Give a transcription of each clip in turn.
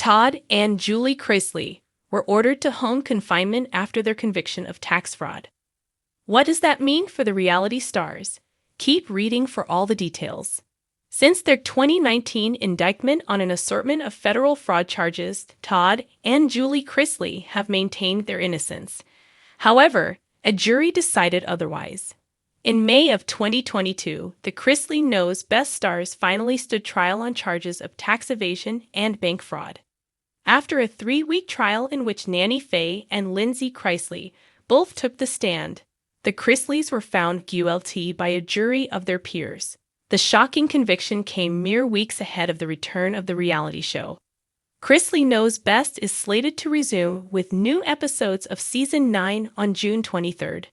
Todd and Julie Chrisley were ordered to home confinement after their conviction of tax fraud. What does that mean for the reality stars? Keep reading for all the details. Since their 2019 indictment on an assortment of federal fraud charges, Todd and Julie Chrisley have maintained their innocence. However, a jury decided otherwise. In May of 2022, the Chrisley Knows best stars finally stood trial on charges of tax evasion and bank fraud. After a 3-week trial in which Nanny Faye and Lindsay Chrisley both took the stand, the Chrisleys were found guilty by a jury of their peers. The shocking conviction came mere weeks ahead of the return of the reality show. Chrisley Knows Best is slated to resume with new episodes of Season 9 on June 23rd.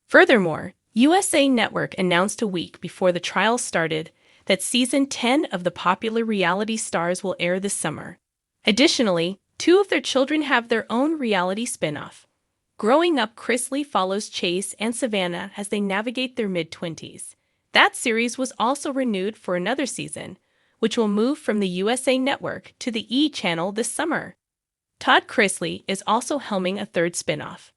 Furthermore, USA Network announced a week before the trial started that Season 10 of the popular reality stars will air this summer. Additionally, 2 of their children have their own reality spin-off. Growing Up, Chrisley follows Chase and Savannah as they navigate their mid-20s. That series was also renewed for another season, which will move from the USA Network to the E! Channel this summer. Todd Chrisley is also helming a 3rd spin-off.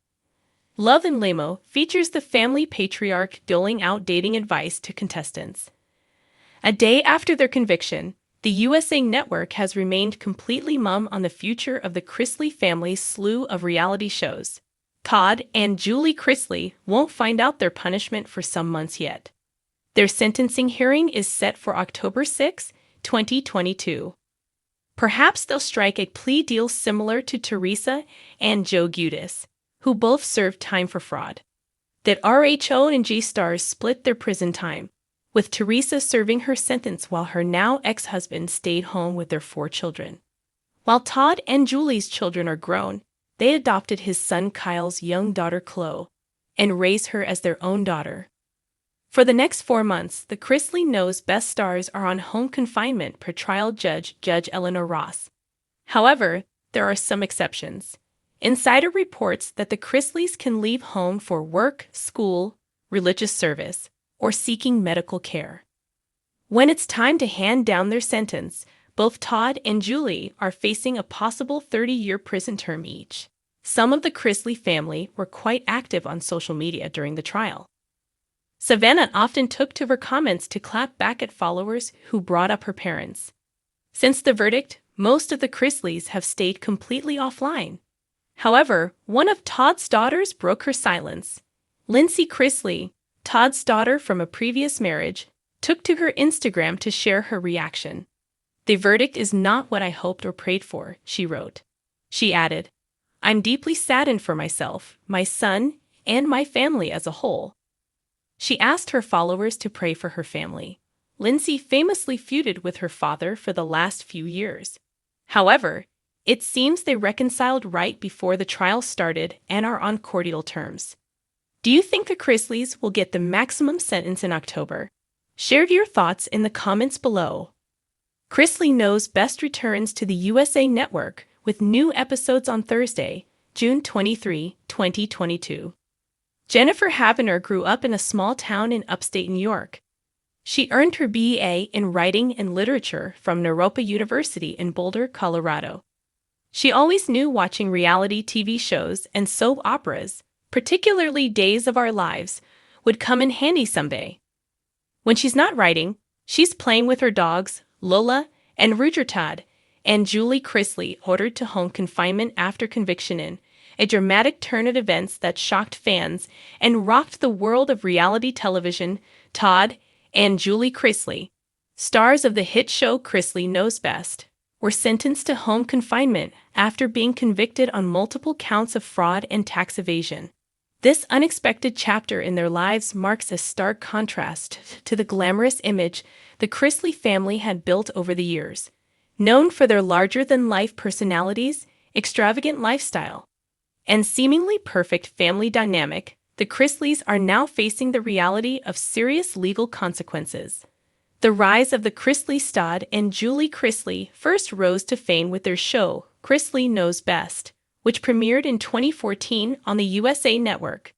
Love and Limo features the family patriarch doling out dating advice to contestants. A day after their conviction, the USA Network has remained completely mum on the future of the Chrisley family's slew of reality shows. Todd and Julie Chrisley won't find out their punishment for some months yet. Their sentencing hearing is set for October 6, 2022. Perhaps they'll strike a plea deal similar to Teresa and Joe Giudice, who both served time for fraud. That RHO and G stars split their prison time, with Teresa serving her sentence while her now ex-husband stayed home with their 4 children. While Todd and Julie's children are grown, they adopted his son Kyle's young daughter Chloe and raised her as their own daughter. For the next 4 months, the Chrisley Knows best stars are on home confinement per trial Judge Eleanor Ross. However, there are some exceptions. Insider reports that the Chrisleys can leave home for work, school, religious service, or seeking medical care. When it's time to hand down their sentence, both Todd and Julie are facing a possible 30-year prison term each. Some of the Chrisley family were quite active on social media during the trial. Savannah often took to her comments to clap back at followers who brought up her parents. Since the verdict, most of the Chrisleys have stayed completely offline. However, one of Todd's daughters broke her silence. Lindsay Chrisley, Todd's daughter from a previous marriage, took to her Instagram to share her reaction. "The verdict is not what I hoped or prayed for," she wrote. She added, "I'm deeply saddened for myself, my son, and my family as a whole." She asked her followers to pray for her family. Lindsay famously feuded with her father for the last few years. However, it seems they reconciled right before the trial started and are on cordial terms. Do you think the Chrisleys will get the maximum sentence in October? Share your thoughts in the comments below. Chrisley Knows Best returns to the USA Network with new episodes on Thursday, June 23, 2022. Jennifer Havener grew up in a small town in upstate New York. She earned her BA in Writing and Literature from Naropa University in Boulder, Colorado. She always knew watching reality TV shows and soap operas, particularly Days of Our Lives, would come in handy someday. When she's not writing, she's playing with her dogs, Lola and Roger. Todd and Julie Chrisley ordered to home confinement after conviction in a dramatic turn of events that shocked fans and rocked the world of reality television. Todd and Julie Chrisley, stars of the hit show Chrisley Knows Best, were sentenced to home confinement after being convicted on multiple counts of fraud and tax evasion. This unexpected chapter in their lives marks a stark contrast to the glamorous image the Chrisley family had built over the years. Known for their larger-than-life personalities, extravagant lifestyle, and seemingly perfect family dynamic, the Chrisleys are now facing the reality of serious legal consequences. The rise of the Chrisley Todd and Julie Chrisley first rose to fame with their show, Chrisley Knows Best, which premiered in 2014 on the USA Network.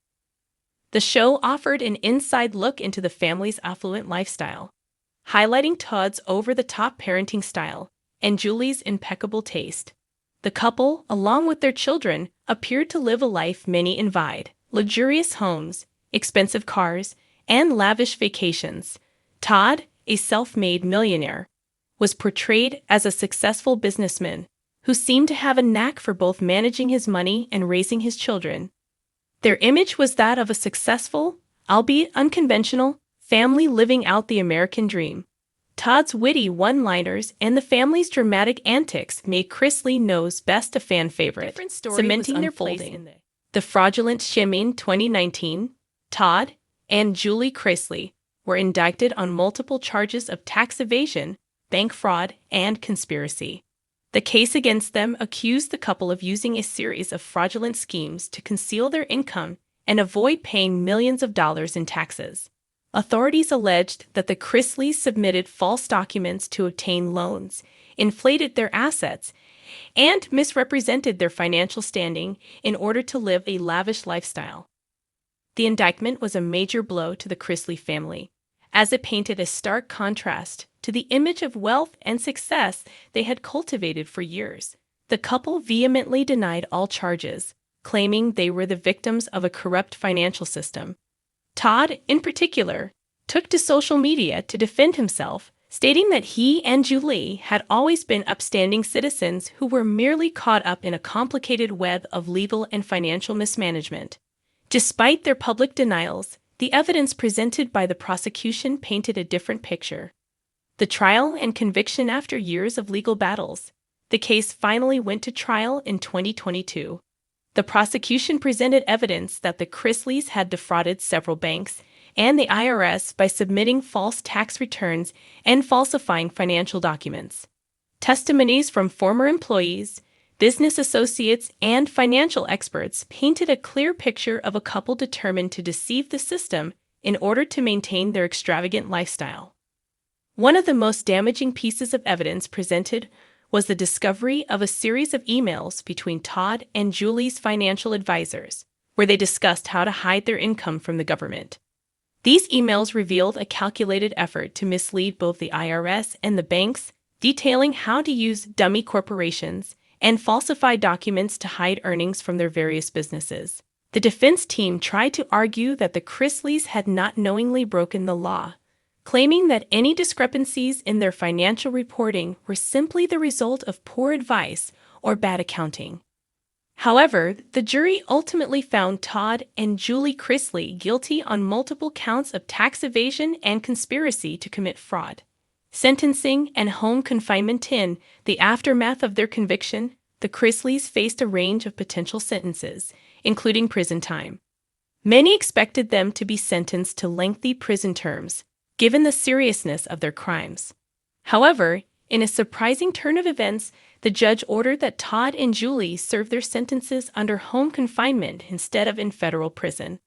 The show offered an inside look into the family's affluent lifestyle, highlighting Todd's over-the-top parenting style and Julie's impeccable taste. The couple, along with their children, appeared to live a life many envied: luxurious homes, expensive cars, and lavish vacations. Todd, a self-made millionaire, was portrayed as a successful businessman who seemed to have a knack for both managing his money and raising his children. Their image was that of a successful, albeit unconventional, family living out the American dream. Todd's witty one-liners and the family's dramatic antics made Chrisley Knows best a fan favorite, cementing their place in the fraudulent shimmy. 2019, Todd and Julie Chrisley were indicted on multiple charges of tax evasion, bank fraud, and conspiracy. The case against them accused the couple of using a series of fraudulent schemes to conceal their income and avoid paying millions of dollars in taxes. Authorities alleged that the Chrisleys submitted false documents to obtain loans, inflated their assets, and misrepresented their financial standing in order to live a lavish lifestyle. The indictment was a major blow to the Chrisley family, as it painted a stark contrast to the image of wealth and success they had cultivated for years. The couple vehemently denied all charges, claiming they were the victims of a corrupt financial system. Todd, in particular, took to social media to defend himself, stating that he and Julie had always been upstanding citizens who were merely caught up in a complicated web of legal and financial mismanagement. Despite their public denials, the evidence presented by the prosecution painted a different picture. The trial and conviction after years of legal battles. The case finally went to trial in 2022. The prosecution presented evidence that the Chrisleys had defrauded several banks and the IRS by submitting false tax returns and falsifying financial documents. Testimonies from former employees, business associates, and financial experts painted a clear picture of a couple determined to deceive the system in order to maintain their extravagant lifestyle. One of the most damaging pieces of evidence presented was the discovery of a series of emails between Todd and Julie's financial advisors, where they discussed how to hide their income from the government. These emails revealed a calculated effort to mislead both the IRS and the banks, detailing how to use dummy corporations and falsify documents to hide earnings from their various businesses. The defense team tried to argue that the Chrisleys had not knowingly broken the law, claiming that any discrepancies in their financial reporting were simply the result of poor advice or bad accounting. However, the jury ultimately found Todd and Julie Chrisley guilty on multiple counts of tax evasion and conspiracy to commit fraud. Sentencing and home confinement. In the aftermath of their conviction, the Chrisleys faced a range of potential sentences, including prison time. Many expected them to be sentenced to lengthy prison terms, given the seriousness of their crimes. However, in a surprising turn of events, the judge ordered that Todd and Julie serve their sentences under home confinement instead of in federal prison.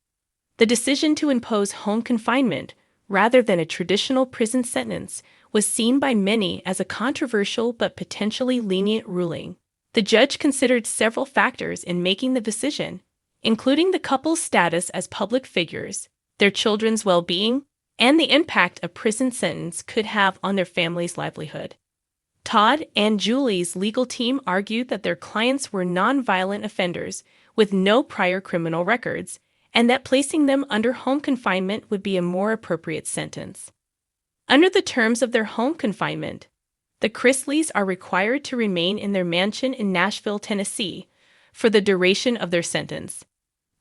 The decision to impose home confinement, rather than a traditional prison sentence, was seen by many as a controversial but potentially lenient ruling. The judge considered several factors in making the decision, including the couple's status as public figures, their children's well-being, and the impact a prison sentence could have on their family's livelihood. Todd and Julie's legal team argued that their clients were nonviolent offenders with no prior criminal records, and that placing them under home confinement would be a more appropriate sentence. Under the terms of their home confinement, the Chrisleys are required to remain in their mansion in Nashville, Tennessee, for the duration of their sentence.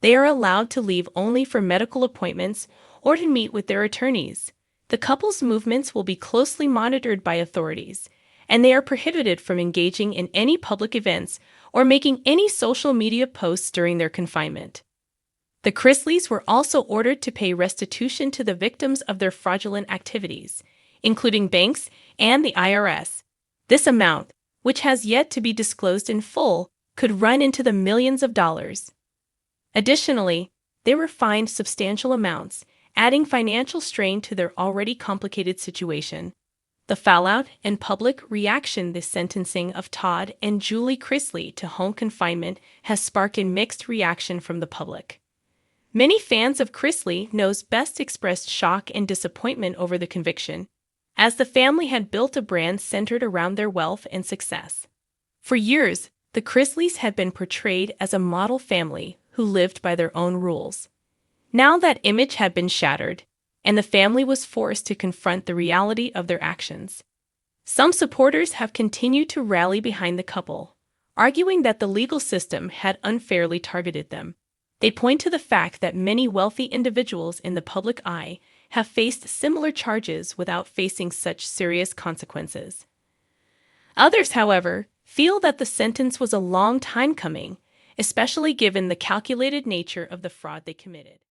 They are allowed to leave only for medical appointments or to meet with their attorneys. The couple's movements will be closely monitored by authorities, and they are prohibited from engaging in any public events or making any social media posts during their confinement. The Chrisleys were also ordered to pay restitution to the victims of their fraudulent activities, including banks and the IRS. This amount, which has yet to be disclosed in full, could run into the millions of dollars. Additionally, they were fined substantial amounts, adding financial strain to their already complicated situation. The fallout and public reaction this sentencing of Todd and Julie Chrisley to home confinement has sparked a mixed reaction from the public. Many fans of Chrisley Knows best expressed shock and disappointment over the conviction. as the family had built a brand centered around their wealth and success. For years, the Chrisleys had been portrayed as a model family who lived by their own rules. Now that image had been shattered, and the family was forced to confront the reality of their actions. Some supporters have continued to rally behind the couple, arguing that the legal system had unfairly targeted them. They point to the fact that many wealthy individuals in the public eye have faced similar charges without facing such serious consequences. Others, however, feel that the sentence was a long time coming, especially given the calculated nature of the fraud they committed.